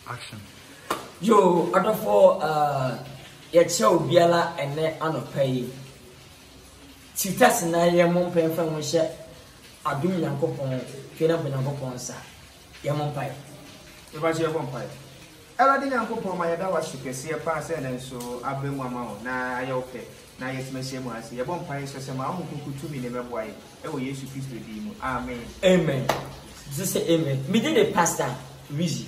Action. Yo, other for show Biala and then pay. Titas na ye mon pen fa won hye adum nyankopon twena nyankopon sa ye mon pai e ba je mon pai Erade nyankopon ma yeda wa shikese pa se na so abemu ama na aye oke na yes me shemu ase ye bon pai so se ma amukukutu mi ne meboaye e wo Yesu Kristo di mu amen amen just say amen me dey the pastor Wizi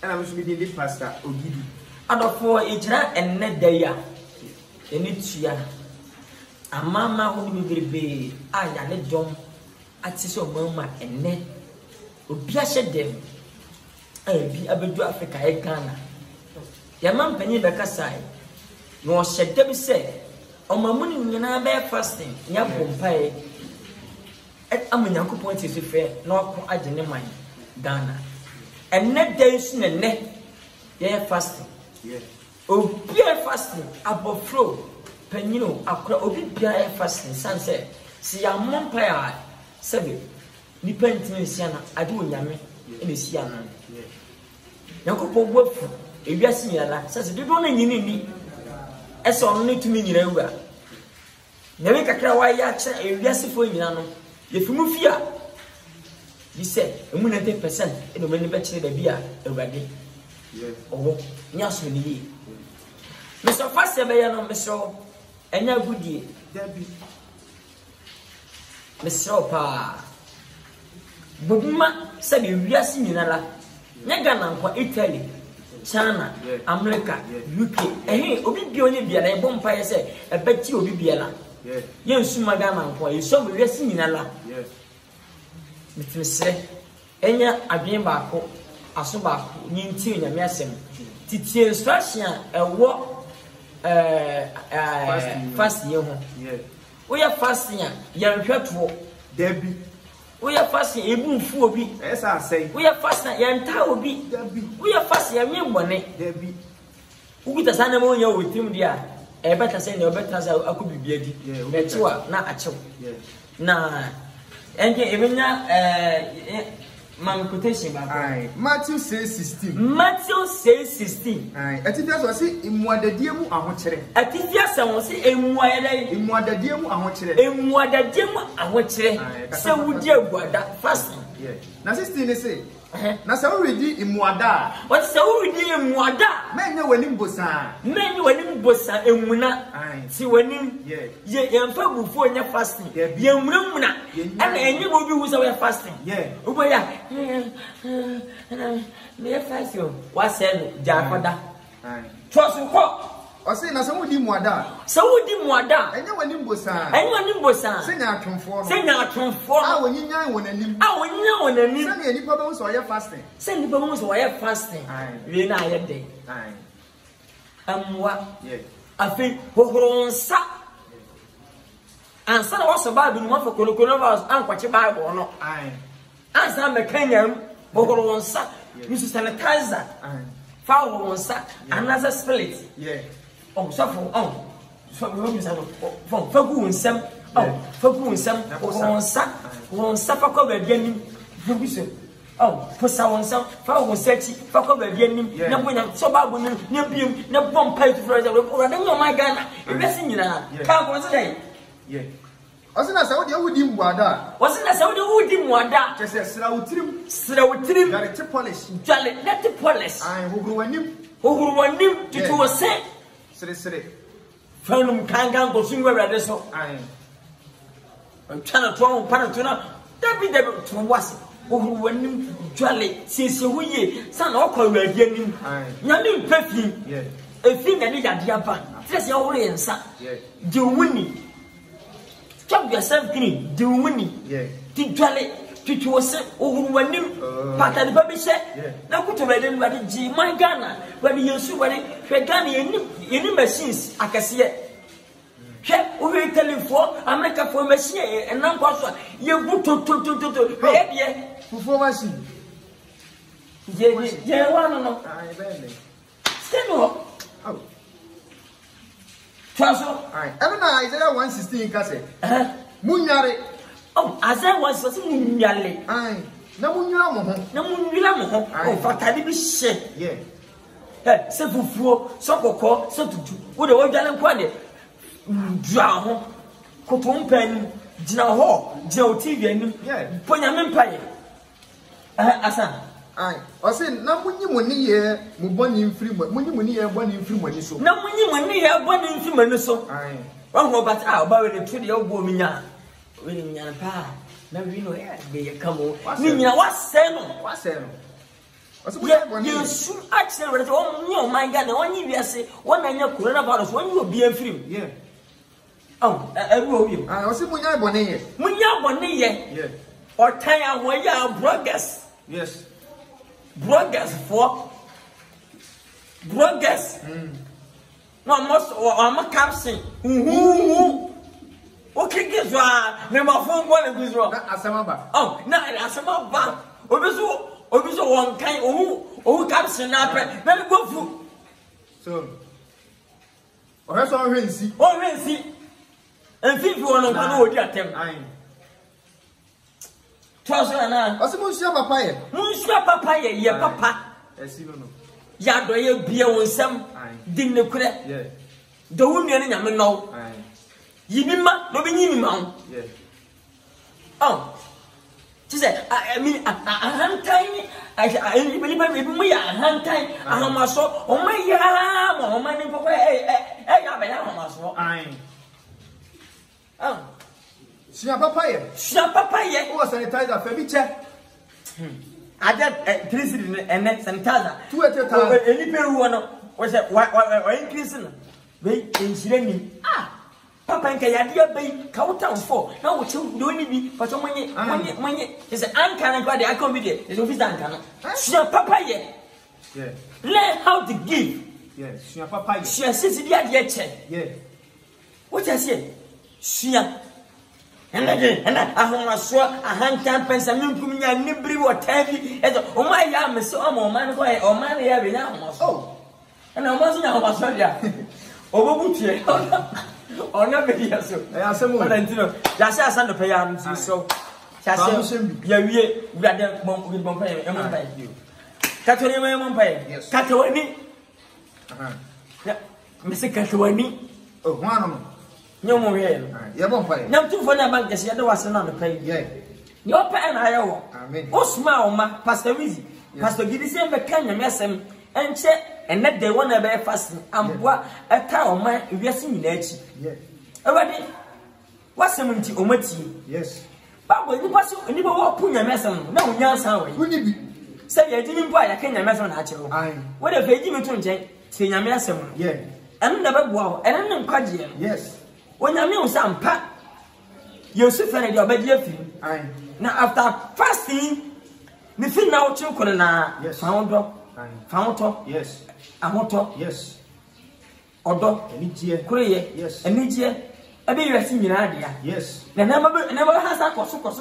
and I'm me dey pastor Ogidi adofo ejira enne da ya eni tua amama ho ni bebrebe aya ne dom atise omama enne obi ahye dem bi abedu Africa e Ghana ya mampanyi be kasai no hyede bi se omamu ni nyina be fasting nya bompae amanyankopon tise fe na okọ agene man Ghana enne day su ne ye fasting yeah obi fasting abofro Penino, akra obi bia fasting sanse si ya mompaya sebe ni pentini siana ade onyame ene siana yakopon bofu ewiase nyala sase dodo na nyini ni ese ono ne tumi nyina wu a nyame kakra wa ya cha ewiase fo nyina no yefimu fia bi se emu 90% eno mani be kire da bia ewade owo nyaso ni yi meso fase be ya no meso enya gudie dabi mesropa bobuma sabe wiase nyina la nyaga na nkwa Italy China America UK obi bi onye bia na ebo mpa yese ebeti obi bia la ye nsuma ga na nkwa yeso wiase nyina la mitmesre enya adwen baako aso baako nyinti nyame asem titie instruction ewo fasting ho we are fasting ya nhweto dabi we are fasting ebunfu obi esa say we are fasting ya nta obi dabi we are fasting ya nwebone dabi ugita sana mo nya wotim dia e beta say na obeta say akubibia di na chiwa na achew na enje ebenya man quotation ba Matthew 6:16 Matthew 6:16 Atifia so say emuadadie mu ahokere atifia se won se emuadadie mu ahokere se wudi aguada fasting na 16 ne say na se wuridi emuada what se wuridi emuada menye wanim bosa emuna ti wanim ye yamfa bufo nya fasting ye muna ana enye bo bi hu se we fasting uboya me fasting wa se no jakoda trosu ko o say na se wudi muada enye wanim bosa senya atwomfo a wonyinya wonanim se ne nipa be so ye fasting we na ye dey amwa afi hohronsa ansa na waso Bible ni mafo coronavirus ankwache Bible no ansa mekanyam hohronsa use sanitizer fa hohronsa another spirit so fagu nsam hohronsa fa ko ba bianim fuguso posa wonsam fa wonsachi fa ko ba bianim na bonya so Bible ni na biem na bom pai to friends o da no my Ghana e besi nyina ka ko so dai Osina sa wudi muada kese sra wutirim gare te polish ai hohuru wanim tutu wose sere fanum kanga go sunwa rade so ai chana to para to na dabi to wase hohuru wanim dwale sese huye sana okwa wadi anim nyame mpafi efi na ni yade aba trese ya wore ensa de wuni chop yourself clean de wuni ti dwale tutu wose hohuru wanim patani ba bi she na kuto wade wade ji man Ghana wade Yesu wade hwe Ghana yeni machines akase hwe o we telefo America for machine enam kwaso ye buto to ye de fufu machine ye wano no seno Faso eno na Isaiah 1:16 ka se munyare Isaiah 1:16 munyale Na munwira mo ho. Na munwira mo ho. O fatade bi hye. Yeah. Se fufuo, so kokko, so tutu. Wo de wo dwale nkwa de. Dua ho. Kotompan gina ho, gina o TV anim. Yeah. Ponya mempaye. Asa. Ai. O se na munyi mo ni ye mo boni mfiri mo. Munyi mo ni ye boni mfiri mo ni so. Na munyi mo ni ye boni mfiri mo ni so. Ai. Wa ho bat ba we de tu de obo mi nya. We ni nya pa. Na we no ya be kamo. Ni nya wase no. Yesu actually we o nyi o man ga na onyi wiase wona nya coronavirus onyi obi amfiri. Yeah. Oh, every of you. I was saying, Munya Bonnie. Munya Bonnie, yeah. Or Taya Waya Broggers. Yes. Broggers for Broggers. No, most or I'm a captain. Okay, guess what? Never phone one of these wrong. Asamaba. Oh, no, Asamaba. Obiso one kind who captain up. Let me go through. So, or that's all I see. Oh, let's see. And think you want to know what them. Trust me, I was Monsieur Papa. Monsieur Papa, yeah, Papa. As you know, Yado, you be on some dinner. Yeah. The woman in your know. Yinima, no be Yinima. Yeah. Oh, she said, I mean, a hand tiny. I believe me a hand tiny. I am my soul. Oh, my, yeah, oh, my name for Sia Papa, oh, sanitizer, Fabiche. I got 3 and then sanitizer. 2 at a time. Any Peru was a increasing. They incidentally. Papa and Kayadia Bay, Cowtown 4. Now, what you do any but so many is an uncanny body. I come with it. It's office uncanny. Sia Papa, yeah. Learn how to give. Yes, Sia Papa, Sia Sissy, yeah. What I say? Sia. And again, and I saw a hand tampers and Nukumia Nibri or Tavi. Oh, my yam is so man, or man, having oh, and I wasn't how much over Bucci. Or never here, so I asked some more than that's a son of Payam. So, yeah, we rather with Bompay and you. Catherine Mompay, yes, Catawani. Mr. Catawani. Oh, one. No more here. You won't play. Now, 2 for the bank, the other was another pay. Yeah. Your pen, I owe. Amen. Oh, smile, ma, Pastor Wizzy. Pastor Gideon Beckham, Messam, and check, and that they want to be fasting. And what a town, my, we are seeing that. Yeah. Already, what's the minty omati? Yes. But when you pass, you never walk on your messam, no, young sound. Who did you say? I didn't buy a can of mess on actual. What if they give me to change? Say, your messam. Yeah. And never wow, and I'm not quite. Yes. When I mean some pat, you sit for your bed. Now, after fasting, the thing now children are found up, yes, a motor, yes, or dog, and each year, yes, and each year, I be your senior idea, yes, never has a cost, never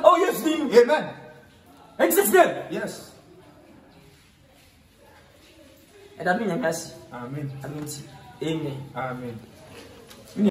oh, yes, amen, and it's good, yes. And I mean, Amen. Amen. Amen.